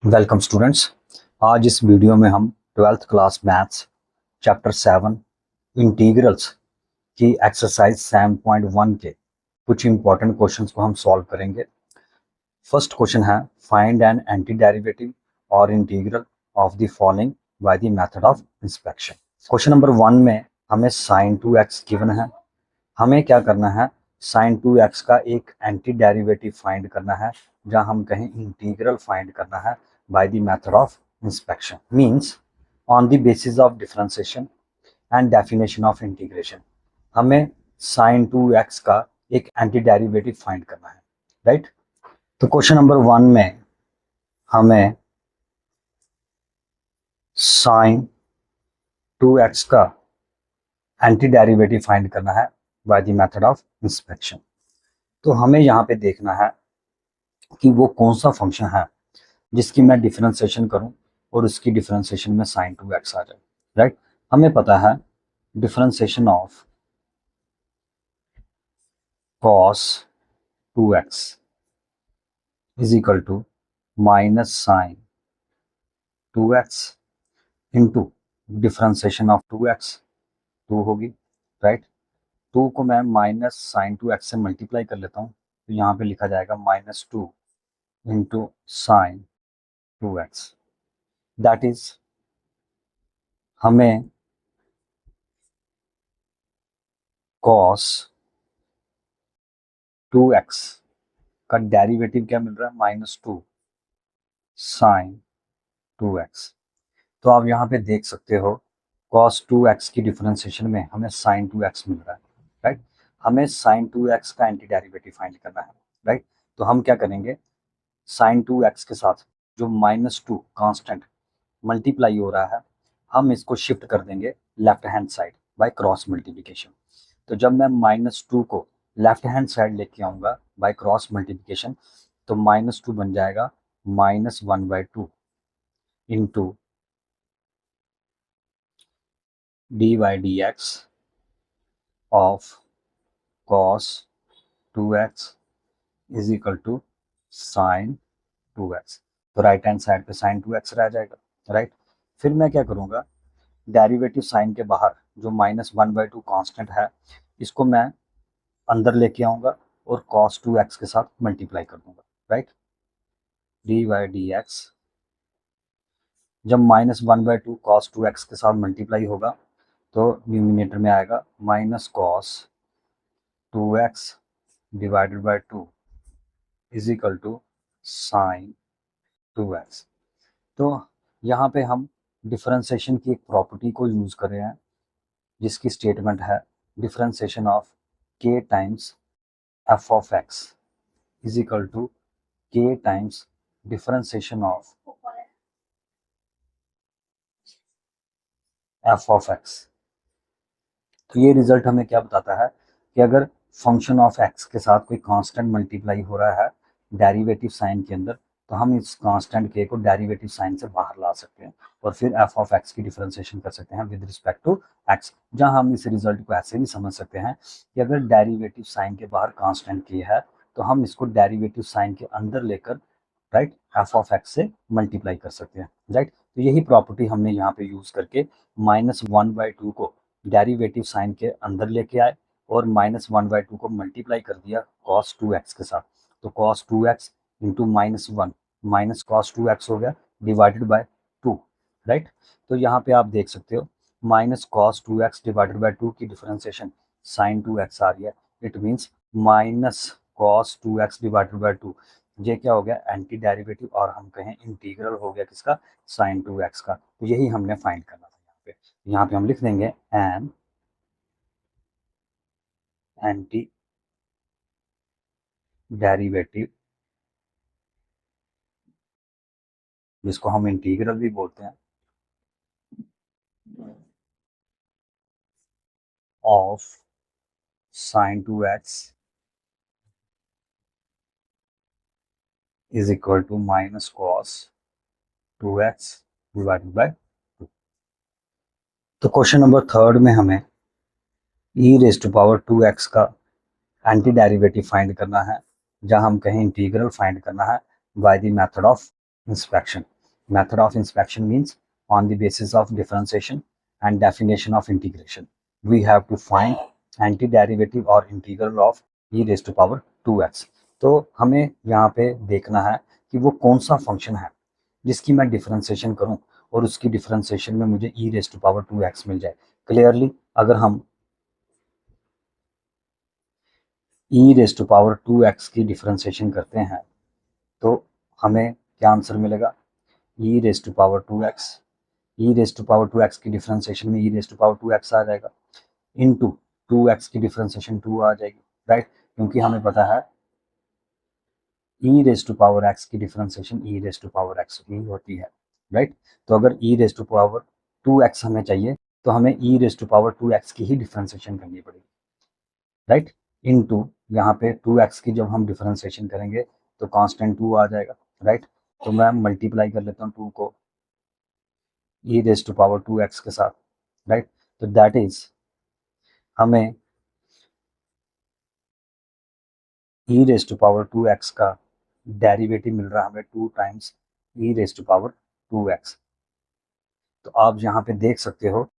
Welcome students. आज इस video में हम 12th class maths chapter 7 integrals की एक्सरसाइज 7.1 के कुछ इंपॉर्टेंट क्वेश्चंस को हम सॉल्व करेंगे। फर्स्ट क्वेश्चन है फाइंड एन एंटी डेरिवेटिव और integral of the following bye the method of inspection. Question number 1 में हमें sin 2x गिवन है। हमें क्या करना है, sin 2x का एक एंटी डेरिवेटिव फाइंड करना है, जहां हम कहें इंटीग्रल फाइंड करना है by the method of inspection, means on the basis of differentiation and definition of integration हमें sin 2x का एक एंटी डेरिवेटिव फाइंड करना है, राइट। तो क्वेश्चन नंबर 1 में हमें sin 2x का एंटी डेरिवेटिव फाइंड करना है by the method of inspection. तो हमें यहाँ पे देखना है कि वो कौन सा फंक्शन है जिसकी मैं डिफरेंशिएशन करूं और उसकी डिफरेंशिएशन में sin 2x आ जाए, राइट। हमें पता है differentiation of cos 2x is equal to minus sin 2x into differentiation of 2x 2 होगी, राइट। 2 को मैं माइनस sin 2x से मल्टीप्लाई कर लेता हूँ, तो यहाँ पे लिखा जाएगा -2 into sin 2x। That is हमें cos 2x का डेरिवेटिव क्या मिल रहा है, -2 sin 2x। तो आप यहाँ पे देख सकते हो cos 2x की डिफरेंशिएशन में हमें sin 2x मिल रहा है, राइट। हमें sin 2x का एंटी डेरिवेटिव फाइंड करना है, राइट। तो हम क्या करेंगे, sin 2x के साथ जो -2 कांस्टेंट मल्टीप्लाई हो रहा है, हम इसको शिफ्ट कर देंगे left hand side by cross multiplication. तो जब मैं -2 को लेफ्ट हैंड साइड लेके आऊँगा बाय क्रॉस मल्टीप्लिकेशन, तो -2 बन जाएगा -1/2 into dy/dx of cos 2x is equal to sin 2x। तो राइट हैंड साइड पे sin 2x रह जाएगा, राइट। फिर मैं क्या करूँगा, डेरिवेटिव साइन के बाहर जो -1/2 कांस्टेंट है, इसको मैं अंदर लेके आऊँगा और cos 2x के साथ मल्टीप्लाई कर दूंगा, राइट। dy/dx जब -1/2 cos 2x के साथ मल्टीप्लाई होगा तो न्यूमिनेटर में आएगा -cos 2x divided by 2 is equal to sin 2x। तो यहाँ पे हम डिफरेंशिएशन की एक प्रॉपर्टी को यूज कर रहे हैं, जिसकी स्टेटमेंट है differentiation of k times f of x is equal to k times differentiation of f of x। तो ये रिजल्ट हमें क्या बताता है कि अगर फंक्शन ऑफ x के साथ कोई कांस्टेंट मल्टीप्लाई हो रहा है डेरिवेटिव साइन के अंदर, तो हम इस कांस्टेंट k को डेरिवेटिव साइन से बाहर ला सकते हैं और फिर f ऑफ x की डिफरेंशिएशन कर सकते हैं विद रिस्पेक्ट टू x। जहां हम इस रिजल्ट को ऐसे भी समझ सकते हैं कि अगर डेरिवेटिव साइन के बाहर कांस्टेंट k है, तो हम इसको डेरिवेटिव साइन के अंदर लेकर, राइट, f ऑफ x से मल्टीप्लाई कर सकते हैं, राइट। तो यही प्रॉपर्टी हमने यहाँ पे यूज करके -1/2 को डेरिवेटिव साइन के अंदर लेके आए और -1/2 को मल्टीप्लाई कर दिया cos 2x के साथ। तो cos 2x into -1 minus cos 2x हो गया डिवाइडेड बाय 2, राइट। तो यहाँ पे आप देख सकते हो -cos 2x डिवाइडेड बाय 2 की डिफरेंशिएशन sin 2x आ रही है। It means -cos 2x divided by 2, ये क्या हो गया, एंटी डेरिवेटिव, और हम कहें इंटीग्रल हो गया किसका, sin 2x का। तो यही हमने फाइंड करना था। यहाँ पे हम लिख देंगे एन एंटी डेरिवेटिव, जिसको हम इंटीग्रल भी बोलते हैं, of sin 2x is equal to -cos 2x divided by 2। तो क्वेश्चन नंबर 3 में हमें e⁻²x का एंटी डेरिवेटिव फाइंड करना है, जहां हम कहें इंटीग्रल फाइंड करना है by the method of inspection. Method of inspection means on the basis of differentiation and definition of integration, we have to find antiderivative or integral of e raised to power 2x. तो हमें यहाँ पे देखना है कि वो कौन सा फंक्शन है जिसकी मैं डिफरेंशिएशन करूं और उसकी डिफरेंशिएशन में मुझे e raise to power 2x मिल जाए। क्लियरली अगर हम e raise to power 2x की डिफरेंशिएशन करते हैं तो हमें क्या आंसर मिलेगा, e raise to power 2x, e raise to power 2x की डिफरेंशिएशन में e raise to power 2x आ जाएगा, इनटू 2x की डिफरेंशिएशन 2 आ जाएगी, राइट, क्योंकि हमें पता है e raise to power x की differentiation e raise to power x ही होती है, राइट। तो अगर e raise to power 2x हमें चाहिए तो हमें e raise to power 2x की ही डिफरेंशिएशन करनी पड़ेगी, राइट, इनटू यहाँ पे 2x की जब हम डिफरेंशिएशन करेंगे तो कांस्टेंट 2 आ जाएगा, राइट। तो मैं मल्टीप्लाई कर लेता हूँ 2 को e raise to power 2x के साथ, राइट। तो दैट इज हमें e raise to power 2x का डेरिवेटिव मिल रहा है हमें 2 times e raise to power 2x। तो आप यहाँ पे देख सकते हो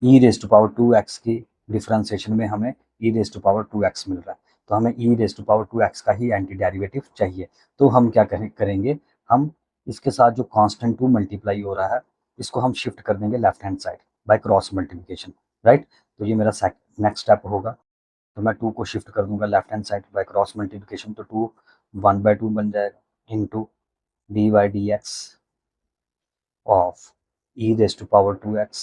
e raise to power 2x की डिफरेंशिएशन में हमें e raise to power 2x मिल रहा है, तो हमें e raise to power 2x का ही एंटी डेरिवेटिव चाहिए। तो हम क्या करेंगे, हम इसके साथ जो कांस्टेंट 2 मल्टीप्लाई हो रहा है इसको हम शिफ्ट कर देंगे left hand side by cross multiplication, right. तो ये मेरा नेक्स्ट स्टेप होगा, तो मैं 2 को शिफ्ट कर दूंगा left hand side by cross multiplication, तो 2 1/2 बन जाएगा into dy dx of e raise to power 2x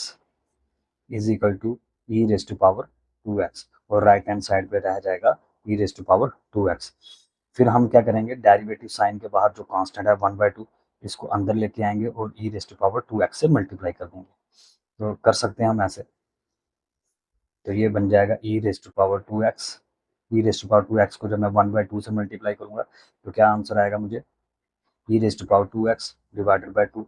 is equal to e raise to power 2x, और राइट हैंड साइड पे रह जाएगा e raise to power 2x। फिर हम क्या करेंगे, डेरिवेटिव साइन के बाहर जो कांस्टेंट है 1/2 इसको अंदर लेके आएंगे और e raise to power 2x से मल्टीप्लाई कर देंगे। तो कर सकते हैं हम ऐसे, तो ये बन जाएगा e raise to power 2x, e raise to power 2x को जब मैं 1/2 से मल्टीप्लाई करूंगा तो क्या आंसर आएगा मुझे, e raise to power 2x divided by 2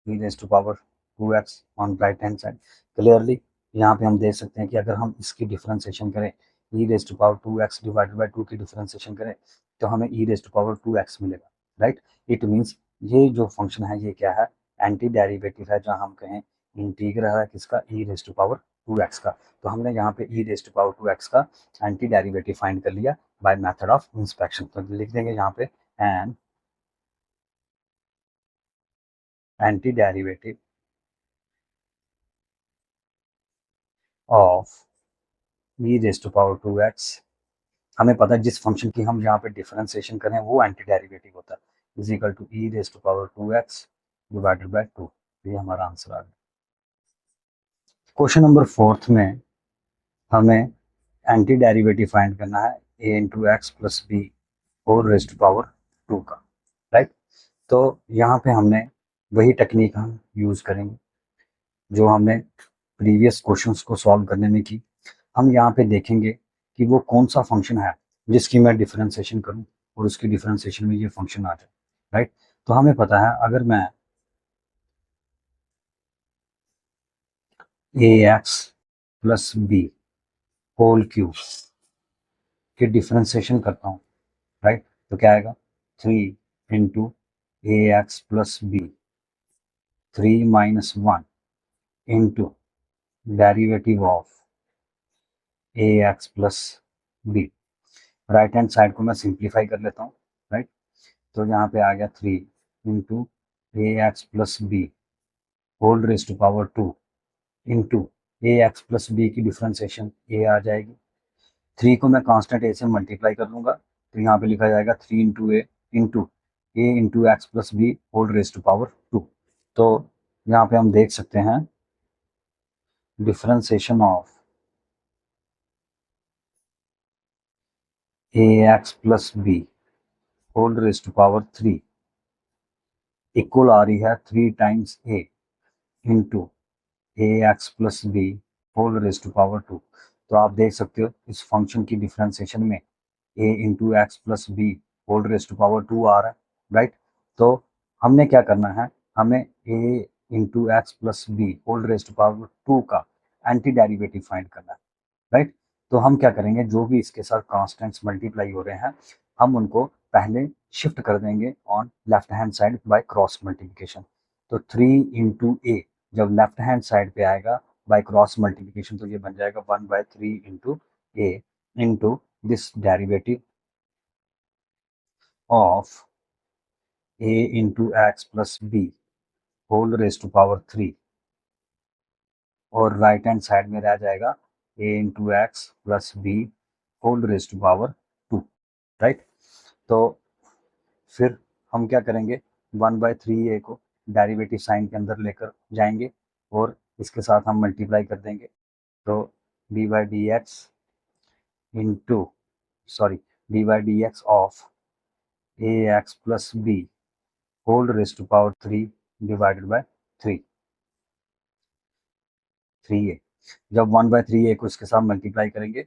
e raise to power 2x on right hand side. Clearly यहाँ पे हम देख सकते हैं कि अगर हम इसकी डिफरेंशिएशन करें e raise to power 2x divided by 2 की डिफरेंशिएशन करें तो हमें e raise to power 2x मिलेगा, राइट। इट मीन्स ये जो फंक्शन है ये क्या है, एंटी डेरिवेटिव है, जहाँ हम कहें इंटीग्रल है किसका, e raise to power 2x का। तो हमने यहाँ पे e raise to power 2x का एंटी डेरिवेटिव फाइंड कर लिया बाय मेथड ऑफ इंस्पेक्शन। तो लिख देंगे यहाँ पे an anti derivative of e raise to power 2x, हमें पता है जिस फंक्शन की हम यहाँ पे डिफरेंशिएशन करें वो एंटी डेरिवेटिव होता है, is equal to e raise to power 2x divided by 2। ये हमारा आंसर आ गया। क्वेश्चन नंबर 4 में हमें एंटी डेरिवेटिव फाइंड करना है a into x plus b whole raise to power 2 का, राइट। तो यहाँ पे हमने वही टेक्निक हम यूज करेंगे जो हमने प्रीवियस क्वेश्चंस को सॉल्व करने में की। हम यहाँ पे देखेंगे कि वो कौन सा फंक्शन है जिसकी मैं डिफरेंशिएशन करूं और उसकी डिफरेंशिएशन में ये फंक्शन आ जाए, राइट। तो हमें पता है अगर मैं ax plus b whole cube की डिफरेंशिएशन करता हूँ, राइट, तो क्या आएगा 3 into ax plus b 3 minus 1 into derivative of ax plus b. Right hand side को मैं सिंप्लीफाई कर लेता हूँ, राइट। तो यहाँ पे आ गया 3 into ax plus b whole raise to power 2 into ax plus b की डिफरेंशिएशन a आ जाएगी। 3 को मैं कांस्टेंट a से मल्टीप्लाई कर लूंगा तो यहाँ पे लिखा जाएगा 3 into a into x plus b whole raise to power 2। तो यहाँ पे हम देख सकते हैं differentiation of ax plus b whole raise to power 3 equal आ रही है 3 times a into ax plus b whole raise to power 2। तो आप देख सकते हो इस फंक्शन की डिफरेंशिएशन में a into x plus b whole raise to power 2 आ रहा है, राइट। तो हमने क्या करना है, हमें a into x plus b whole raise to power 2 का एंटी डेरिवेटिव फाइंड करना है, राइट। तो हम क्या करेंगे, जो भी इसके साथ कांस्टेंट्स मल्टीप्लाई हो रहे हैं हम उनको पहले शिफ्ट कर देंगे on left hand side by cross multiplication. तो 3 × a जब लेफ्ट हैंड साइड पे आएगा बाय क्रॉस मल्टीप्लिकेशन तो ये बन जाएगा 1/3 × a into this derivative of a into x plus b whole raise to power 3, और राइट हैंड साइड में रह जाएगा a into x plus b whole raise to power 2, right. तो फिर हम क्या करेंगे, 1/3a को डेरिवेटिव साइन के अंदर लेकर जाएंगे और इसके साथ हम मल्टीप्लाई कर देंगे। तो d/dx into d/dx of ax plus b whole raise to power 3 divided by 3a। जब 1/3a को इसके साथ मल्टीप्लाई करेंगे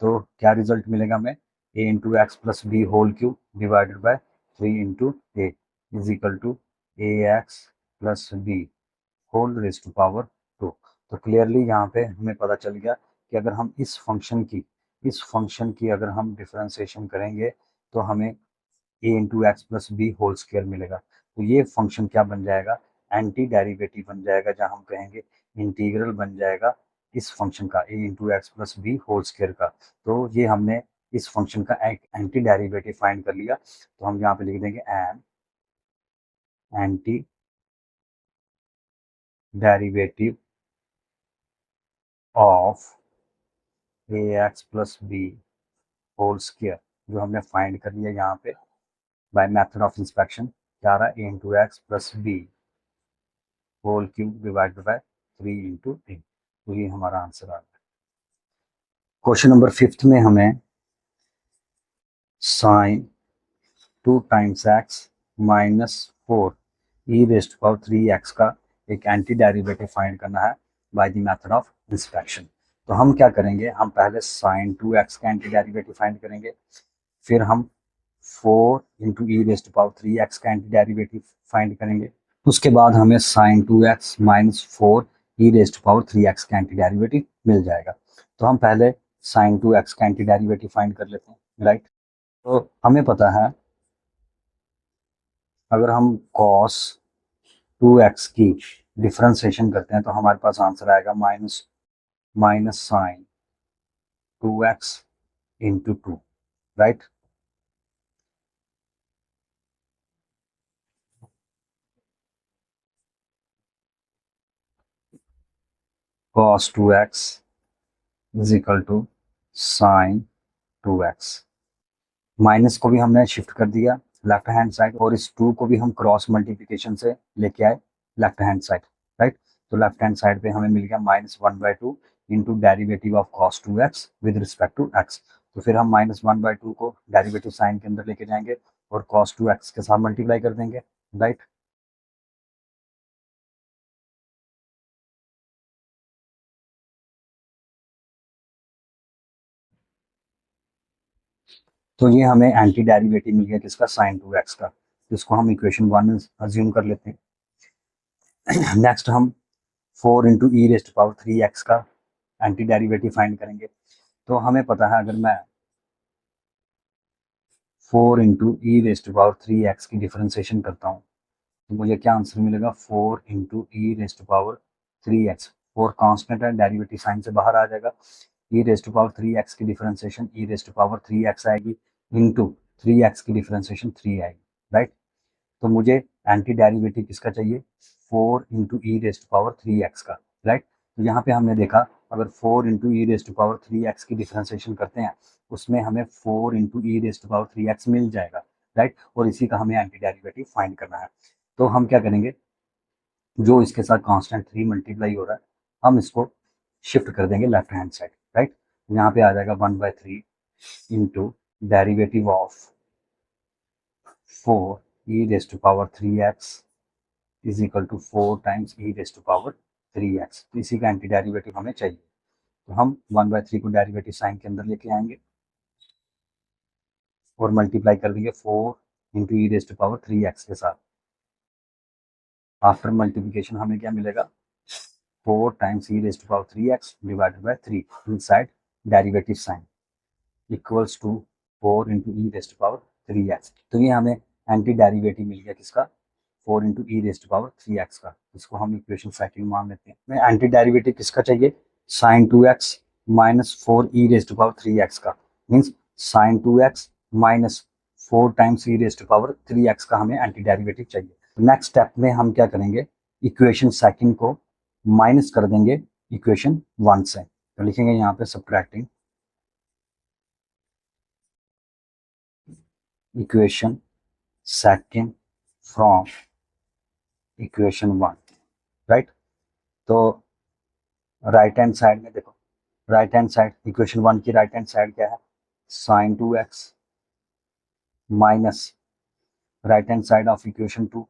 तो क्या रिजल्ट मिलेगा हमें, a into x plus b whole cube divided by 3 into a is equal to a x plus b whole raise to power 2। तो क्लियरली यहाँ पे हमें पता चल गया कि अगर हम इस फंक्शन की अगर हम डिफरेंशिएशन करेंगे तो हमें a into x plus b whole square मिलेगा। तो ये फंक्शन क्या बन जाएगा, एंटी डेरिवेटिव बन जाएगा, जहाँ हम कहेंगे इंटीग्रल बन जाएगा इस फंक्शन का a into x plus b whole square का। तो ये हमने इस फंक्शन का एक एंटी डेरिवेटिव फाइंड कर लिया। तो हम यहाँ पे लिख देंगे an anti derivative of a x plus b whole square, जो हमने फाइंड कर लिया यहाँ पे बाय मेथड ऑफ इंस्पेक्शन। क्या आ रहा है, a into x plus b whole cube divided by 3 into a. तो ये हमारा आंसर आ गया। क्वेश्चन नंबर 5 में हमें sine 2 times x minus 4 e raise to power 3x का एक एंटी डेरिवेटिव फाइंड करना है by the method of inspection. तो हम क्या करेंगे, हम पहले साइन 2x का एंटी डेरिवेटिव फाइंड करेंगे, फिर हम 4 into e raise to power 3x का एंटी डेरिवेटिव फाइंड करेंगे, उसके बाद हमें sine 2x minus 4 e raise to power 3x का एंटी डेरिवेटिव मिल जाएगा। तो हम पहले साइन 2x का एंटी डेरिवेटिव फाइंड कर लेते हैं, राइट। तो हमें पता है अगर हम कॉस 2x की डिफरेंशिएशन करते हैं तो हमारे पास आंसर आएगा minus sine 2x into 2, right. cos 2x is equal to sine 2x। Minus को भी हमने शिफ्ट कर दिया लेफ्ट हैंड साइड और इस 2 को भी हम क्रॉस मल्टीप्लिकेशन से लेके आए लेफ्ट हैंड साइड, राइट। तो लेफ्ट हैंड साइड पे हमें मिल गया -1/2 into derivative of cos 2x with respect to x। तो फिर हम -1/2 को डेरिवेटिव साइन के अंदर लेके जाएंगे और cos 2x के साथ मल्टीप्लाई कर देंगे, राइट। तो ये हमें एंटी डेरिवेटिव मिल गया किसका, साइन 2x का। जिसको हम इक्वेशन 1 अज्यूम कर लेते हैं। नेक्स्ट हम 4 into e raise to power 3x का एंटी डेरिवेटिव फाइंड करेंगे। तो हमें पता है अगर मैं 4 into e raise to power 3x की डिफरेंशिएशन करता हूँ तो मुझे क्या आंसर मिलेगा, 4 into e raise to power 3x। 4 constant है, डेरिवेटिव साइन से बाहर आ जाएगा। ई रेज़ टू पावर 3x की differentiation e raise to power 3x आएगी इंटू 3x की डिफरेंशिएशन 3 आएगी, राइट। तो मुझे एंटी डेरिवेटिव किसका चाहिए, 4 into e raise to power 3x का, राइट। तो यहाँ पे हमने देखा अगर 4 into e raise to power 3x की डिफरेंशिएशन करते हैं उसमें हमें 4 into e raise to power 3x मिल जाएगा, राइट। और इसी का हमें एंटी डेरिवेटिव फाइंड करना है। तो हम क्या करेंगे, जो इसके साथ कांस्टेंट 3 मल्टीप्लाई हो रहा है हम इसको शिफ्ट कर देंगे लेफ्ट हैंड साइड, राइट। यहाँ पे आ जाएगा 1/3 into derivative of 4 e raise to power 3x is equal to 4 times e raise to power 3x। तो इसी का एंटी डेरिवेटिव हमें चाहिए। तो हम 1/3 को डेरिवेटिव साइन के अंदर लेके आएंगे और मल्टीप्लाई कर देंगे 4 into e raise to power 3x के साथ। आफ्टर मल्टीप्लिकेशन हमें क्या मिलेगा, 4 times e raise to power 3x divided by 3 inside derivative sign equals to 4 into e raised power 3x। तो ये हमें एंटी डेरिवेटिव मिल गया किसका, 4 into e raised power 3x का। इसको हम इक्वेशन सेकंड मान लेते हैं। हमें एंटी डेरिवेटिव किसका चाहिए, sine 2x minus 4 e raised power 3x का, means sine 2x minus 4 times e raised power 3x का हमें एंटी डेरिवेटिव चाहिए। नेक्स्ट स्टेप में हम क्या करेंगे, इक्वेशन सेकंड को माइनस कर देंगे इक्वेशन 1 से। तो लिखेंगे यहाँ पे subtracting equation second from equation 1, right. तो राइट हैंड साइड में देखो, राइट हैंड साइड इक्वेशन 1 की राइट हैंड साइड क्या है, sine 2x minus right hand side of equation 2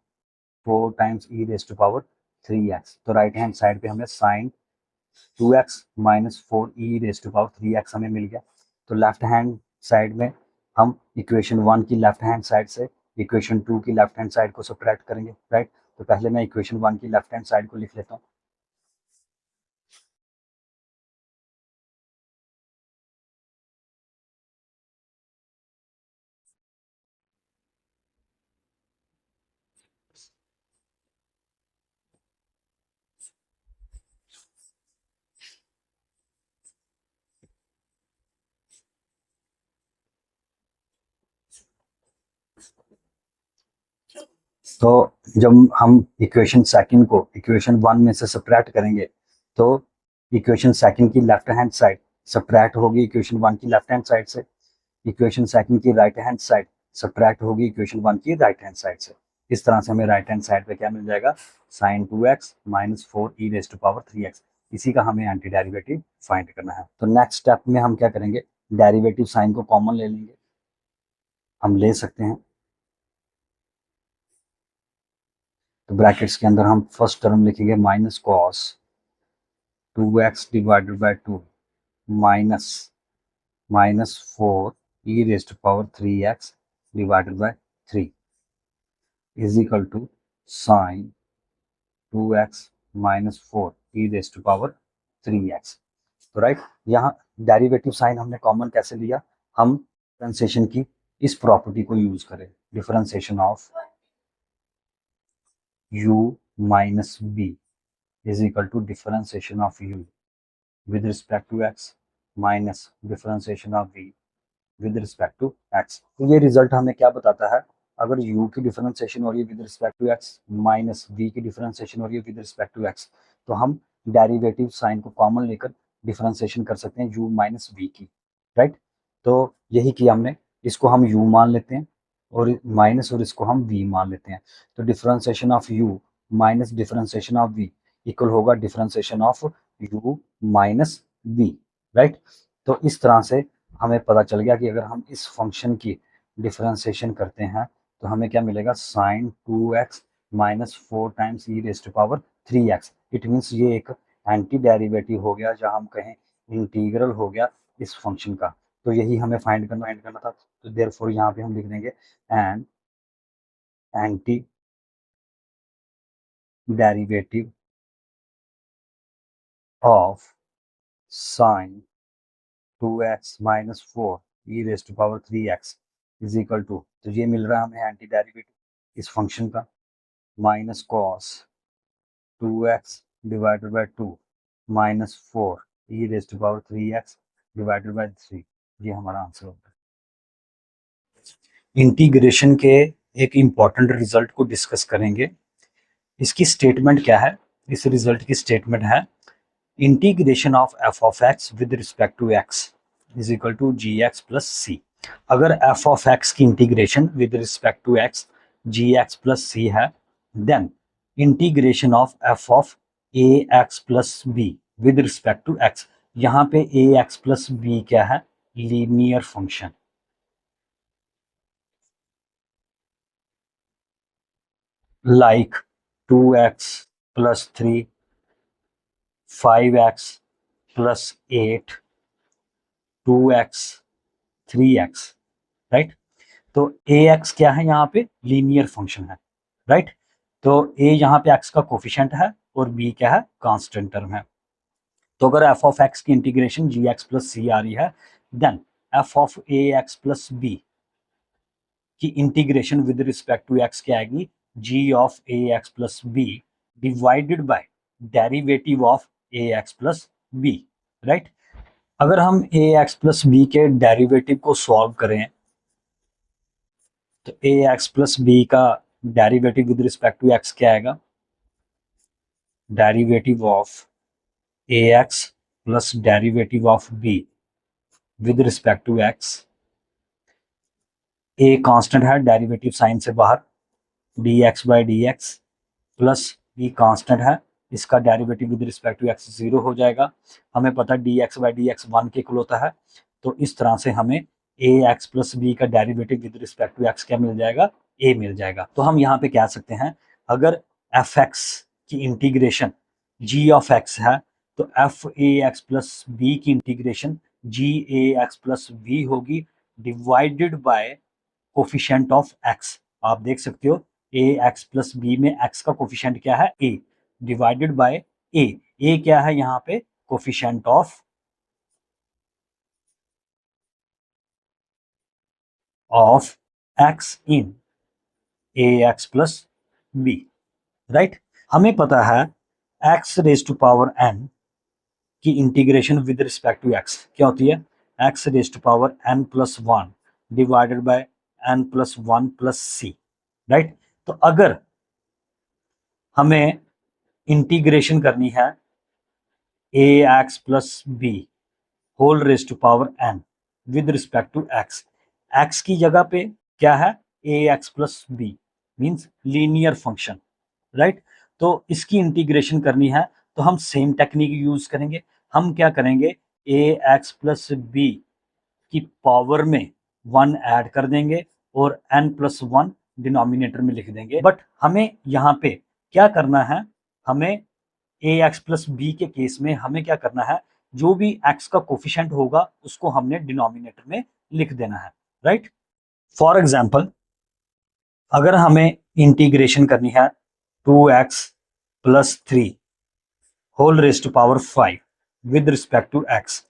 4 times e raised to power 3x। तो राइट हैंड साइड पे हमें sine 2x minus 4 e raised to power 3x हमें मिल गया। तो लेफ्ट हैंड साइड में हम इक्वेशन 1 की लेफ्ट हैंड साइड से इक्वेशन 2 की लेफ्ट हैंड साइड को सब्ट्रैक्ट करेंगे, राइट। तो पहले मैं इक्वेशन 1 की लेफ्ट हैंड साइड को लिख लेता हूँ। तो जब हम इक्वेशन सेकंड को इक्वेशन 1 में से सब्ट्रैक्ट करेंगे तो इक्वेशन सेकंड की लेफ्ट हैंड साइड सब्ट्रैक्ट होगी इक्वेशन 1 की लेफ्ट हैंड साइड से, इक्वेशन सेकंड की राइट हैंड साइड सब्ट्रैक्ट होगी इक्वेशन 1 की राइट हैंड साइड से। इस तरह से हमें राइट हैंड साइड पे क्या मिल जाएगा, sine 2x minus 4 e raised to power 3x। इसी का हमें एंटी डेरिवेटिव फाइंड करना है। तो नेक्स्ट स्टेप में हम क्या करेंगे, डेरिवेटिव साइन को कॉमन ले लेंगे, हम ले सकते हैं। तो ब्रैकेट्स के अंदर हम फर्स्ट टर्म लिखेंगे minus cos 2x divided by 2 minus minus 4 e raised to power 3x divided by 3 is equal to sine 2x minus 4 e raised to power 3x। तो राइट, यहाँ डेरिवेटिव साइन हमने common कैसे लिया, हम differentiation की इस property को use करें, differentiation of u minus b is equal to differentiation of u with respect to x minus differentiation of v with respect to x। तो ये रिजल्ट हमें क्या बताता है, अगर u की डिफरेंशिएशन हो रही है with respect to x minus v की डिफरेंशिएशन हो रही है विद रिस्पेक्ट टू x, तो हम डेरिवेटिव साइन को कॉमन लेकर डिफरेंशिएशन कर सकते हैं u माइनस v की, राइट। तो यही किया हमने, इसको हम u मान लेते हैं और माइनस और इसको हम v मान लेते हैं। तो differentiation of u minus differentiation of v equal होगा differentiation of u minus v, right. तो इस तरह से हमें पता चल गया कि अगर हम इस फंक्शन की डिफरेंशिएशन करते हैं तो हमें क्या मिलेगा, sine 2x minus 4 times e raised to power 3x। It means ये एक एंटी डेरिवेटिव हो गया, जहां हम कहें इंटीग्रल हो गया इस फंक्शन का। तो यही हमें फाइंड करना था। तो देयरफॉर यहाँ पे हम लिख देंगे and anti derivative of sine 2x minus 4 e raised to power 3x is equal to, तो ये मिल रहा है हमें एंटी डेरिवेटिव इस फंक्शन का, minus cos 2x divided by 2 minus 4 e raised to power 3x divided by 3। ये हमारा आंसर होगा। इंटीग्रेशन के एक इम्पॉर्टेंट रिजल्ट को डिस्कस करेंगे। इसकी स्टेटमेंट क्या है, इस रिजल्ट की स्टेटमेंट है integration of f of x with respect to x is equal to g x plus c. अगर एफ ऑफ एक्स की integration with respect to x g x plus c है, then integration of f of a x plus b with respect to x. यहाँ पे a x plus b क्या है, linear function, like 2x plus 3, 5x plus 8, 2x, 3x, right. तो ax क्या है, यहाँ पे लीनियर फंक्शन है, राइट। तो a यहाँ पे x का कोफिशिएंट है और b क्या है, कांस्टेंट टर्म है। तो अगर f ऑफ x की integration g x plus c आ रही है, then f of a x plus b की integration with respect to x क्या आएगी, g of a x plus b divided by derivative of a x plus b, right. अगर हम a x plus b के derivative को solve करें तो a x plus b का derivative with respect to x क्या आएगा, derivative of a x plus derivative of b with respect to x. A constant है, डेरिवेटिव साइन से बाहर, d x by d x plus b constant है, इसका derivative with respect to x 0 हो जाएगा। हमें पता है d x by d x 1 के इक्वल होता है, तो इस तरह से हमें ए एक्स प्लस बी का derivative with respect to x क्या मिल जाएगा, ए मिल जाएगा। तो हम यहाँ पे कह सकते हैं अगर एफ एक्स की इंटीग्रेशन जी ऑफ एक्स है तो f a x plus b की integration g a x plus b होगी divided by coefficient of x. आप देख सकते हो ए एक्स प्लस बी में एक्स का कोफिशिएंट क्या है, ए, डिवाइडेड बाय ए क्या है यहाँ पे, coefficient of x in a x plus b, right. हमें पता है x raise to power n की integration with respect to x क्या होती है, x raise to power n plus 1 divided by n plus 1 plus c, right. तो अगर हमें इंटीग्रेशन करनी है a x plus b whole raise to power n with respect to x, x की जगह पे क्या है, a x plus b means linear function, right. तो इसकी इंटीग्रेशन करनी है तो हम सेम टेक्निक यूज करेंगे। हम क्या करेंगे, ए एक्स प्लस बी की पावर में 1 ऐड कर देंगे और n प्लस 1 डिनोमिनेटर में लिख देंगे। बट हमें यहाँ पे क्या करना है, हमें ए एक्स प्लस बी के केस में हमें क्या करना है, जो भी x का कोफिशिएंट होगा उसको हमने डिनोमिनेटर में लिख देना है, राइट। फॉर एग्जाम्पल अगर हमें इंटीग्रेशन करनी है 2x plus 3 whole raise to power 5 with respect to x,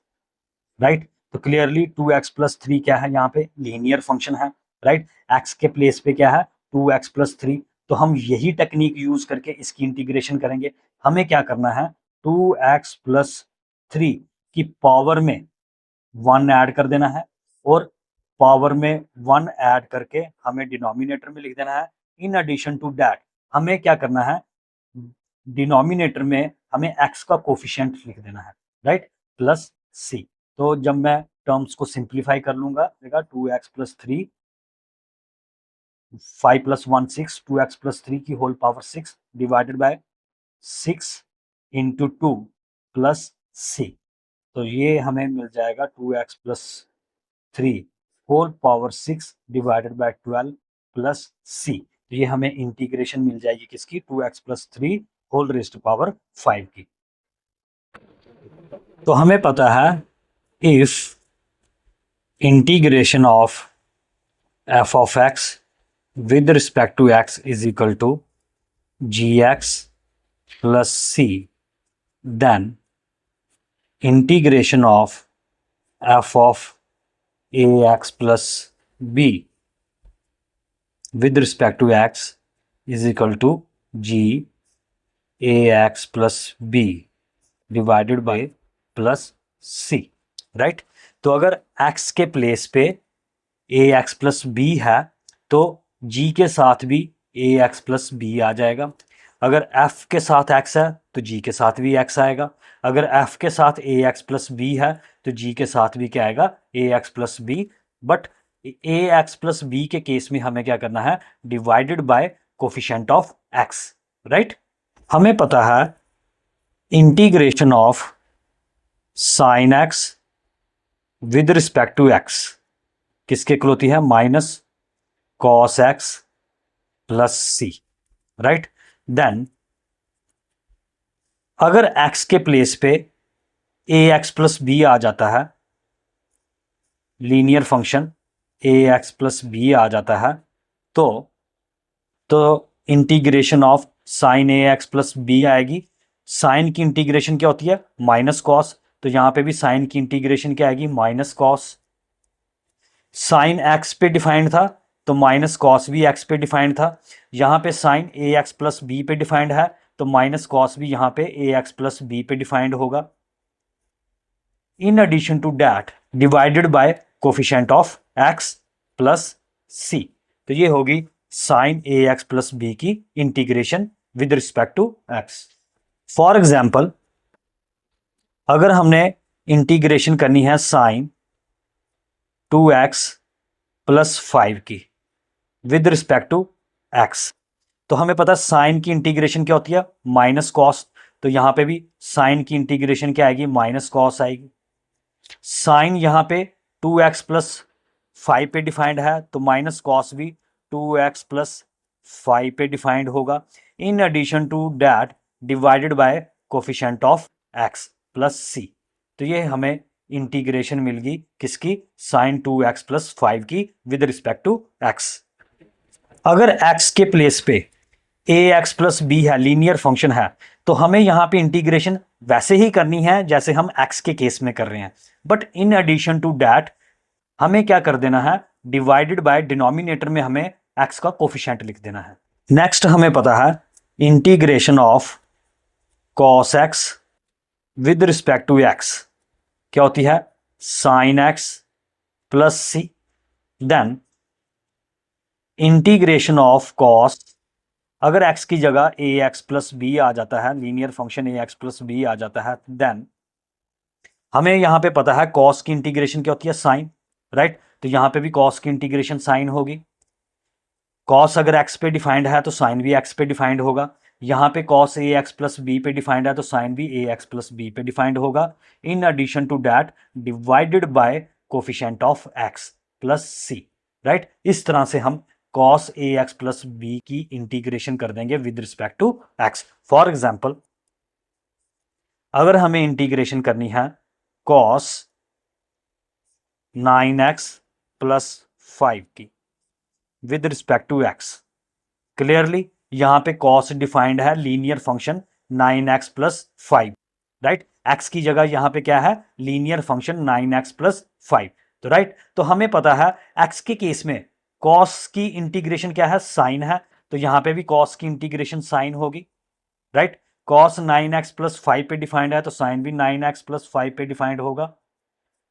right. तो क्लियरली 2x प्लस 3 क्या है, यहाँ पे लीनियर फंक्शन है, राइट। x के प्लेस पे क्या है 2x प्लस 3, तो हम यही टेक्निक यूज करके इसकी इंटीग्रेशन करेंगे। हमें क्या करना है, 2x प्लस 3 की पावर में 1 ऐड कर देना है और पावर में 1 ऐड करके हमें डिनोमिनेटर में लिख देना है। इन एडिशन टू दैट हमें क्या करना है, डिनोमिनेटर में हमें x का कोफिशिएंट लिख देना है, राइट, प्लस c। तो जब मैं टर्म्स को सिंप्लीफाई कर लूंगा, देखा 2x plus 3 5 plus 1 6, 2x plus 3 की whole power 6 divided by 6 into 2 plus c। तो ये हमें मिल जाएगा 2x plus 3 whole power 6 divided by 12 plus c। तो ये हमें इंटीग्रेशन मिल जाएगी किसकी, 2x plus 3 whole raise to power 5 की। तो हमें पता है if integration of f of x with respect to x is equal to gx plus c, then integration of f of ax plus b with respect to x is equal to g ax plus b divided by plus c, right. तो अगर x के place पे a x plus B है तो g के साथ भी ए x plus b आ जाएगा। अगर f के साथ x है तो g के साथ भी x आएगा। अगर f के साथ ए एक्स प्लस बी है तो g के साथ भी क्या आएगा, a x plus b. But a x plus b के केस में हमें क्या करना है, divided by coefficient of x, right. हमें पता है integration of sine x with respect to x किसके इक्वल होती है, minus cos x plus c, right. Then अगर x के प्लेस पे ए एक्स प्लस बी आ जाता है, linear function a x plus b आ जाता है, तो integration of sine a x plus b आएगी। साइन की इंटीग्रेशन क्या होती है, माइनस कॉस, तो यहां पे भी साइन की इंटीग्रेशन क्या आएगी, माइनस कॉस, साइन एक्स पे डिफाइंड था तो माइनस कॉस भी एक्स पे डिफाइंड था। यहाँ पे sine a x plus b पे डिफाइंड है तो माइनस कॉस भी यहाँ पे ए एक्स प्लस बी पे डिफाइंड होगा। In addition to that divided by coefficient of x plus c. तो ये होगी sine a x plus b की integration with respect to x. For example, अगर हमने इंटीग्रेशन करनी है साइन 2x प्लस 5 की विद रिस्पेक्ट टू एक्स, तो हमें पता है साइन की इंटीग्रेशन क्या होती है, माइनस कॉस। तो यहां पे भी साइन की इंटीग्रेशन क्या आएगी, माइनस कॉस आएगी। साइन यहां पे 2x प्लस 5 पे डिफाइंड है तो माइनस कॉस भी 2x प्लस 5 पे डिफाइंड होगा। In addition to that divided by coefficient of x plus c. तो ये हमें इंटीग्रेशन मिल गई किसकी, साइन 2x प्लस 5 की विद रिस्पेक्ट टू x। अगर x के प्लेस पे ax प्लस बी है, लीनियर फंक्शन है, तो हमें यहां पे इंटीग्रेशन वैसे ही करनी है जैसे हम x के केस में कर रहे हैं, but in addition to that हमें क्या कर देना है, डिवाइडेड बाय डिनोमिनेटर में हमें x का कोफिशिएंट लिख देना है। नेक्स्ट हमें पता है integration of cos x with respect to x क्या होती है, sine x plus c. Then integration of cos, अगर x की जगह ax प्लस बी आ जाता है, linear function ax plus b आ जाता है, देन हमें यहां पे पता है cos की इंटीग्रेशन क्या होती है, साइन, राइट। तो यहां पे भी cos की इंटीग्रेशन साइन होगी। cos अगर x पे डिफाइंड है तो साइन भी x पे डिफाइंड होगा। यहां पे cos ax प्लस बी पे डिफाइंड है तो साइन भी ax प्लस बी पे डिफाइंड होगा। In addition to that divided by coefficient of x plus c, right. इस तरह से हम cos ax प्लस बी की इंटीग्रेशन कर देंगे with respect to x। For example, अगर हमें इंटीग्रेशन करनी है cos 9x प्लस 5 की with respect to x, clearly यहां पे cos डिफाइंड है linear function 9x plus 5, right. x की जगह यहां पे क्या है, लीनियर फंक्शन 9x प्लस 5। तो राइट, तो हमें पता है x के केस में cos की इंटीग्रेशन क्या है, साइन है, तो यहां पे भी cos की इंटीग्रेशन साइन होगी, राइट। cos 9x प्लस 5 पे डिफाइंड है तो साइन भी 9x प्लस 5 पे डिफाइंड होगा।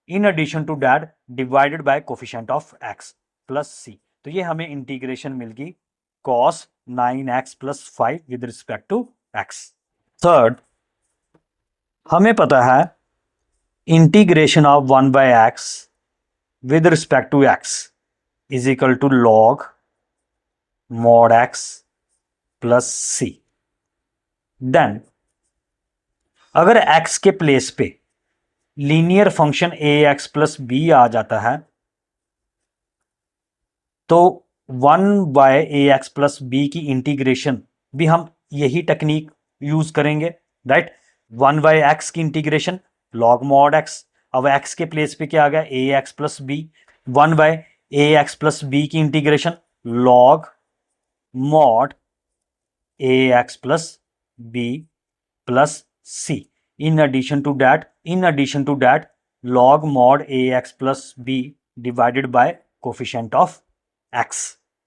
In addition to that divided by coefficient of x plus c. तो ये हमें इंटीग्रेशन मिल गई cos 9x plus 5 with respect to x। Third, हमें पता है integration of 1 by x with respect to x is equal to log mod x plus c. Then अगर x के प्लेस पे linear function ax plus b आ जाता है तो 1 बाय ax प्लस बी की इंटीग्रेशन भी हम यही टेक्निक यूज करेंगे, राइट। 1 बाय एक्स की इंटीग्रेशन log mod x, अब x के प्लेस पे क्या आ गया, ax plus b. 1 by ax plus b की integration log mod ax plus b plus c. In addition to that log mod ax plus b divided by coefficient of x,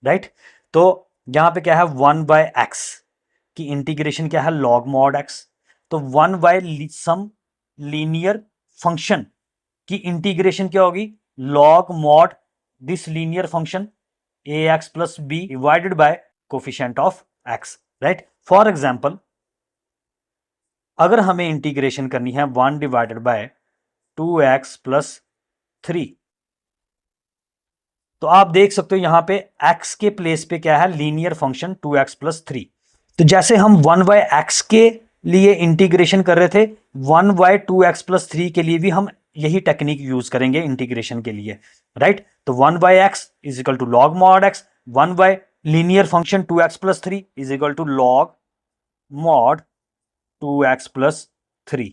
right. तो यहां पे क्या है, 1 बाय x की integration क्या है, log mod x। तो 1 बाय सम लीनियर फंक्शन की इंटीग्रेशन क्या होगी, log mod this linear function ax plus b divided by coefficient of x, right. For example, अगर हमें इंटीग्रेशन करनी है 1 डिवाइडेड बाय 2x प्लस 3, तो आप देख सकते हो यहां पे x के प्लेस पे क्या है, लीनियर फंक्शन 2x प्लस 3। तो जैसे हम 1 बाय एक्स के लिए इंटीग्रेशन कर रहे थे, 1 बाय 2x प्लस 3 के लिए भी हम यही टेक्निक यूज करेंगे इंटीग्रेशन के लिए, राइट। तो 1 by x is equal to log mod x, 1 by linear function 2x plus 3 is equal to log mod 2x plus 3।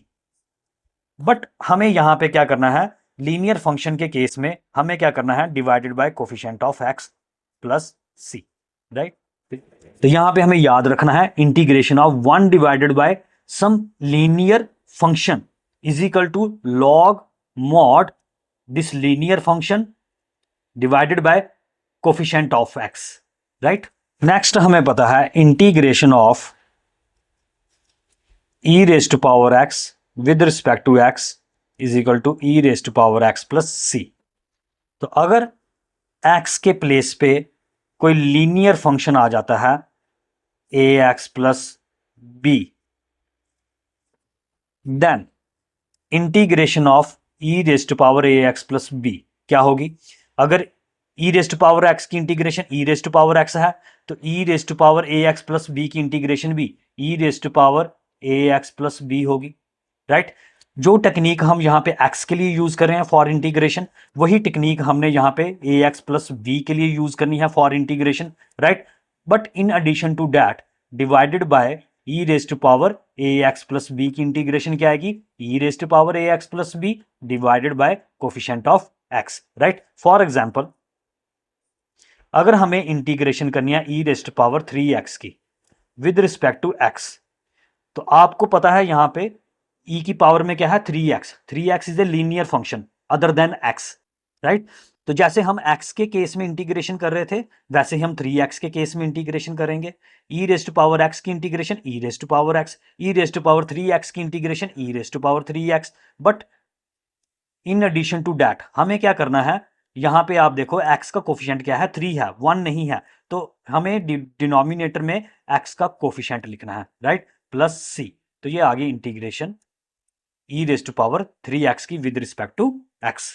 But हमें यहां पे क्या करना है, लीनियर फंक्शन के केस में हमें क्या करना है, divided by coefficient of x plus c, right. तो यहां पे हमें याद रखना है integration of 1 divided by some linear function is equal to log mod this linear function divided by coefficient of x, right. Next हमें पता है integration of e raise to power x with respect to x is equal to e raise to power x plus c। तो अगर x के place पे कोई linear function आ जाता है ax plus b, then integration of e raise to power ax plus b क्या होगी? अगर e raise to power x की integration e raise to power x है तो e raise to power ax plus b की integration भी e raise to power ax plus b होगी, right. जो टेक्निक हम यहाँ पे x के लिए यूज कर रहे हैं फॉर इंटीग्रेशन, वही टेक्निक हमने यहाँ पे ax प्लस b के लिए यूज करनी है for integration, right. But in addition to that divided by e raise to power ax plus b की इंटीग्रेशन क्या आएगी? e raise to power ax plus b divided by coefficient of x, right. For example अगर हमें integration करनी है e raise to power 3x की with respect to x, तो आपको पता है यहां पे e की पावर में क्या है? 3x is a linear function other than x, right. तो जैसे हम x के केस में इंटीग्रेशन कर रहे थे वैसे ही हम 3x के केस में इंटीग्रेशन करेंगे। e raise to power x की integration e raise to power x, e raise to power 3x की integration e raise to power 3x। But in addition to that हमें क्या करना है? यहां पे आप देखो x का कोफिशिएंट क्या है? 3 है, 1 नहीं है, तो हमें डिनोमिनेटर में x का कोफिशिएंट लिखना है, राइट, प्लस c। तो ये आगे integration e raise to power 3x की विद रिस्पेक्ट टू x।